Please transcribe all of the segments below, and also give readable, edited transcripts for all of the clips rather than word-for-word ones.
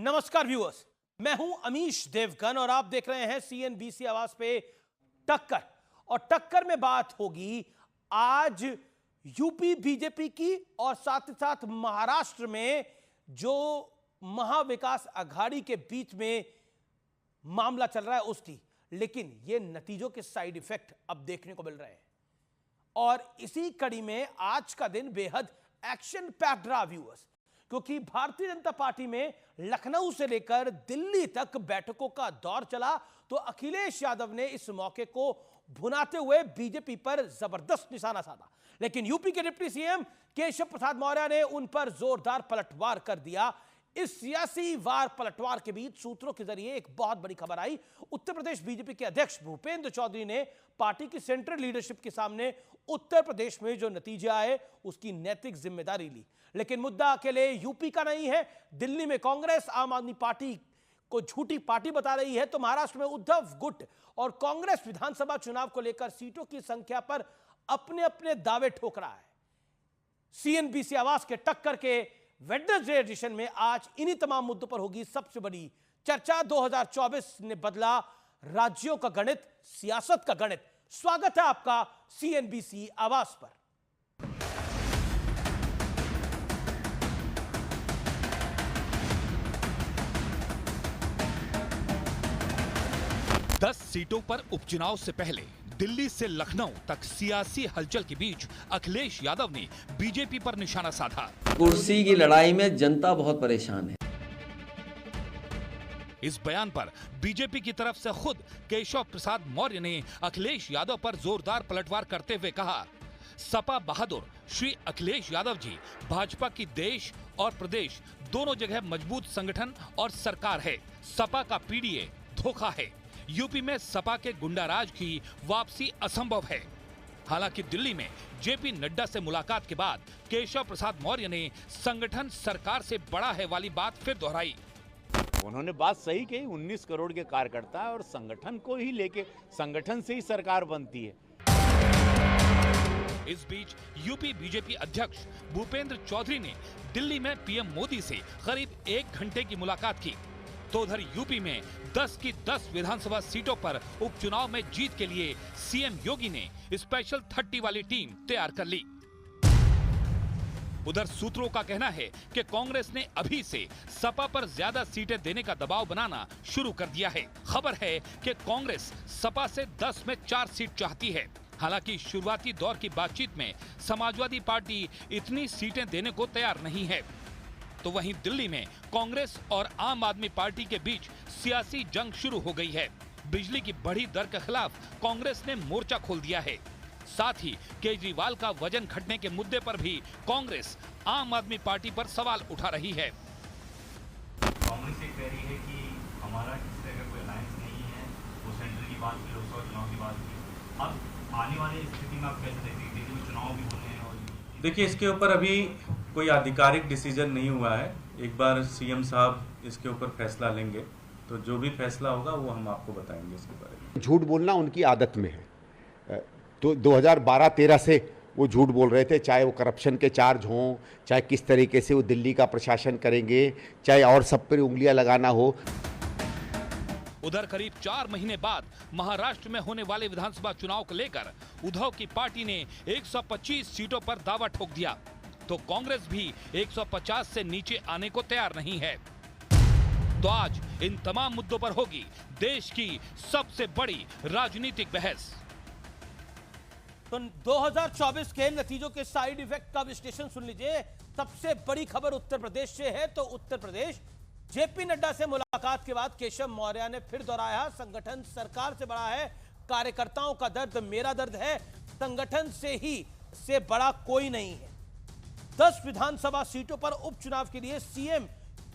नमस्कार व्यूअर्स, मैं हूं अमीश देवगन और आप देख रहे हैं सीएनबीसी आवाज पे टक्कर। और टक्कर में बात होगी आज यूपी बीजेपी की और साथ ही साथ महाराष्ट्र में जो महाविकास आघाड़ी के बीच में मामला चल रहा है उसकी। लेकिन ये नतीजों के साइड इफेक्ट अब देखने को मिल रहे हैं और इसी कड़ी में आज का दिन बेहद एक्शन पैक्ड रहा व्यूअर्स, क्योंकि भारतीय जनता पार्टी में लखनऊ से लेकर दिल्ली तक बैठकों का दौर चला। तो अखिलेश यादव ने इस मौके को भुनाते हुए बीजेपी पर जबरदस्त निशाना साधा, लेकिन यूपी के डिप्टी सीएम केशव प्रसाद मौर्य ने उन पर जोरदार पलटवार कर दिया। इस सियासी वार पलटवार के बीच सूत्रों के जरिए एक बहुत बड़ी खबर आई। उत्तर प्रदेश बीजेपी के अध्यक्ष भूपेंद्र चौधरी ने पार्टी की सेंट्रल लीडरशिप के सामने उत्तर प्रदेश में जो नतीजे आए उसकी नैतिक जिम्मेदारी ली। लेकिन मुद्दा अकेले यूपी का नहीं है। दिल्ली में कांग्रेस आम आदमी पार्टी को झूठी पार्टी बता रही है, तो महाराष्ट्र में उद्धव गुट और कांग्रेस विधानसभा चुनाव को लेकर सीटों की संख्या पर अपने अपने दावे ठोक रहा है। सीएनबीसी आवाज के टक्कर के वेडनेसडे एडिशन में आज इन्हीं तमाम मुद्दों पर होगी सबसे बड़ी चर्चा। 2024 ने बदला राज्यों का गणित, सियासत का गणित। स्वागत है आपका सीएनबीसी आवाज पर। 10 सीटों पर उपचुनाव से पहले दिल्ली से लखनऊ तक सियासी हलचल के बीच अखिलेश यादव ने बीजेपी पर निशाना साधा। कुर्सी की लड़ाई में जनता बहुत परेशान है। इस बयान पर बीजेपी की तरफ से खुद केशव प्रसाद मौर्य ने अखिलेश यादव पर जोरदार पलटवार करते हुए कहा, सपा बहादुर श्री अखिलेश यादव जी भाजपा की देश और प्रदेश दोनों जगह मजबूत संगठन और सरकार है। सपा का पीडीए धोखा है। यूपी में सपा के गुंडाराज की वापसी असंभव है। हालांकि दिल्ली में जेपी नड्डा से मुलाकात के बाद केशव प्रसाद मौर्य ने संगठन सरकार से बड़ा है वाली बात फिर दोहराई। उन्होंने बात सही कही, 19 करोड़ के कार्यकर्ता है और संगठन को ही लेके संगठन से ही सरकार बनती है। इस बीच यूपी बीजेपी अध्यक्ष भूपेंद्र चौधरी ने दिल्ली में पीएम मोदी से करीब 1 घंटे की मुलाकात की। तो उधर यूपी में 10 की 10 विधानसभा सीटों पर उपचुनाव में जीत के लिए सीएम योगी ने स्पेशल 30 वाली टीम तैयार कर ली। उधर सूत्रों का कहना है कि कांग्रेस ने अभी से सपा पर ज्यादा सीटें देने का दबाव बनाना शुरू कर दिया है। खबर है कि कांग्रेस सपा से 10 में 4 सीट चाहती है। हालांकि शुरुआती दौर की बातचीत में समाजवादी पार्टी इतनी सीटें देने को तैयार नहीं है। तो वहीं दिल्ली में कांग्रेस और आम आदमी पार्टी के बीच सियासी जंग शुरू हो गई है। बिजली की बढ़ी दर के खिलाफ कांग्रेस ने मोर्चा खोल दिया है। साथ ही केजरीवाल का वजन घटने के मुद्दे पर भी कांग्रेस आम आदमी पार्टी पर सवाल उठा रही है। कांग्रेस ये कह रही है कि हमारा किसी तरह का कोई अलायंस नहीं है। वो सेंट्रल की बात की, लोकसभा चुनाव की बात की। अब आने वाली स्थिति में आप कैसे देखते हैं? दिल्ली में चुनाव भी होने हैं और देखिए, इसके ऊपर अभी कोई आधिकारिक डिसीजन नहीं हुआ है। एक बार सीएम साहब इसके ऊपर फैसला लेंगे तो जो भी फैसला होगा वो हम आपको बताएंगे इसके बारे में। झूठ बोलना उनकी आदत में है। तो 2012-13 से वो झूठ बोल रहे थे, चाहे वो करप्शन के चार्ज हों, चाहे किस तरीके से वो दिल्ली का प्रशासन करेंगे, चाहे और सब पर उंगलियां लगाना हो। उधर करीब 4 महीने बाद महाराष्ट्र में होने वाले विधानसभा चुनाव को लेकर उद्धव की पार्टी ने 125 सीटों पर दावा ठोक दिया। तो कांग्रेस भी 150 से नीचे आने को तैयार नहीं है। तो आज इन तमाम मुद्दों पर होगी देश की सबसे बड़ी राजनीतिक बहस। तो 2024 के नतीजों के साइड इफेक्ट का विश्लेषण सुन लीजिए। सबसे बड़ी खबर उत्तर प्रदेश से है। तो उत्तर प्रदेश जेपी नड्डा से मुलाकात के बाद केशव मौर्य ने फिर दोहराया, संगठन सरकार से बड़ा है। कार्यकर्ताओं का दर्द मेरा दर्द है। संगठन से बड़ा कोई नहीं है। 10 विधानसभा सीटों पर उपचुनाव के लिए सीएम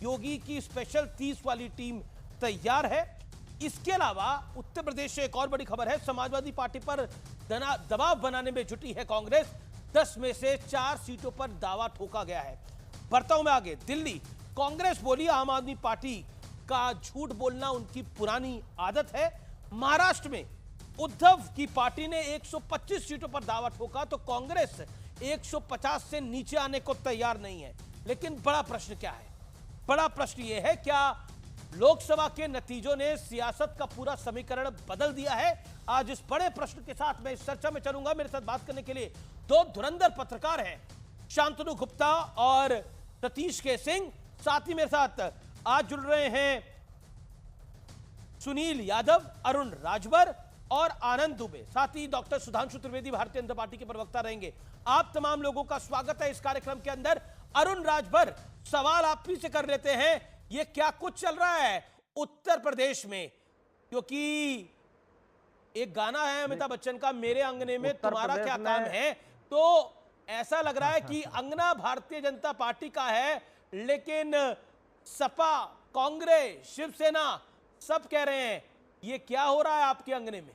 योगी की स्पेशल 30 वाली टीम तैयार है। इसके अलावा उत्तर प्रदेश से एक और बड़ी खबर है। समाजवादी पार्टी पर दबाव बनाने में जुटी है कांग्रेस। 10 में से 4 सीटों पर दावा ठोका गया है। बढ़ता हूं मैं आगे। दिल्ली कांग्रेस बोली आम आदमी पार्टी का झूठ बोलना उनकी पुरानी आदत है। महाराष्ट्र में उद्धव की पार्टी ने 125 सीटों पर दावा ठोका, तो कांग्रेस 150 से नीचे आने को तैयार नहीं है। लेकिन बड़ा प्रश्न क्या है? बड़ा प्रश्न यह है, क्या लोकसभा के नतीजों ने सियासत का पूरा समीकरण बदल दिया है? आज इस बड़े प्रश्न के साथ मैं इस चर्चा में चलूंगा। मेरे साथ बात करने के लिए दो धुरंधर पत्रकार हैं, शांतनु गुप्ता और सतीश के सिंह। साथ ही मेरे साथ आज जुड़ रहे हैं सुनील यादव, अरुण राजभर और आनंद दुबे। साथ ही डॉक्टर सुधांशु त्रिवेदी भारतीय जनता पार्टी के प्रवक्ता रहेंगे। आप तमाम लोगों का स्वागत है इस कार्यक्रम के अंदर। अरुण राजभर, सवाल आप ही से कर लेते हैं, ये क्या कुछ चल रहा है उत्तर प्रदेश में? क्योंकि एक गाना है अमिताभ बच्चन का, मेरे अंगने में तुम्हारा क्या काम है, तो ऐसा लग रहा है कि अंगना भारतीय जनता पार्टी का है, लेकिन सपा, कांग्रेस, शिवसेना सब कह रहे हैं ये क्या हो रहा है आपके अंगने में?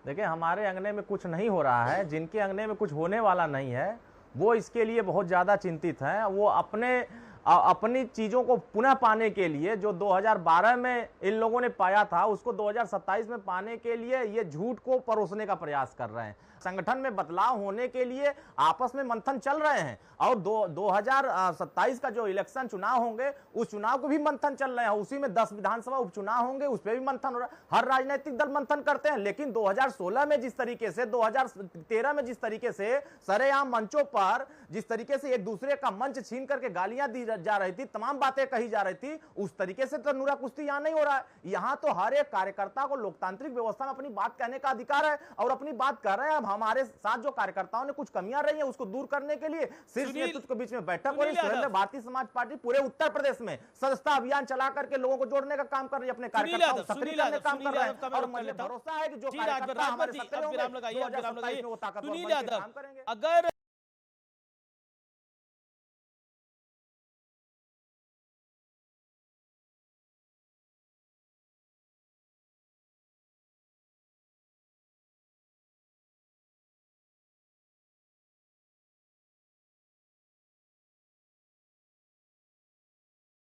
देखिए, हमारे अंगने में कुछ नहीं हो रहा है। जिनके अंगने में कुछ होने वाला नहीं है वो इसके लिए बहुत ज़्यादा चिंतित हैं। वो अपनी चीज़ों को पुनः पाने के लिए, जो 2012 में इन लोगों ने पाया था, उसको 2027 में पाने के लिए ये झूठ को परोसने का प्रयास कर रहे हैं। संगठन में बदलाव होने के लिए आपस में मंथन चल रहे हैं और 2027 का जो इलेक्शन चुनाव होंगे उस चुनाव को भी मंथन चल रहे हैं। उसी में 10 विधानसभा उपचुनाव होंगे, उस पर भी मंथन हो रहा है। हर राजनीतिक दल मंथन करते हैं, लेकिन 2016 में जिस तरीके से, 2013 में जिस तरीके से सरेआम मंचों पर जिस तरीके से एक दूसरे का मंच छीन करके गालियां दी जा रही थी, तमाम बातें कही जा रही थी, उस तरीके से तो नूरा कुश्ती यहां नहीं हो रहा है। यहां तो हर एक कार्यकर्ता को लोकतांत्रिक व्यवस्था में अपनी बात कहने का अधिकार है और अपनी बात कर रहे हैं। अब हमारे साथ जो कार्यकर्ताओं ने कुछ कमियां रही हैं उसको दूर करने के लिए शीर्ष नेतृत्व के बीच में बैठक हो रही है। भारतीय समाज पार्टी पूरे उत्तर प्रदेश में सदस्यता अभियान चला करके लोगों को जोड़ने का काम कर रही है, अपने कार्यकर्ताओं को सक्रिय करने का काम कर रहे हैं और मुझे भरोसा है कि जो कार्यकर्ता हमारे साथ होंगे 2027 में वो ताकतवर बनकर काम करेंगे। अगर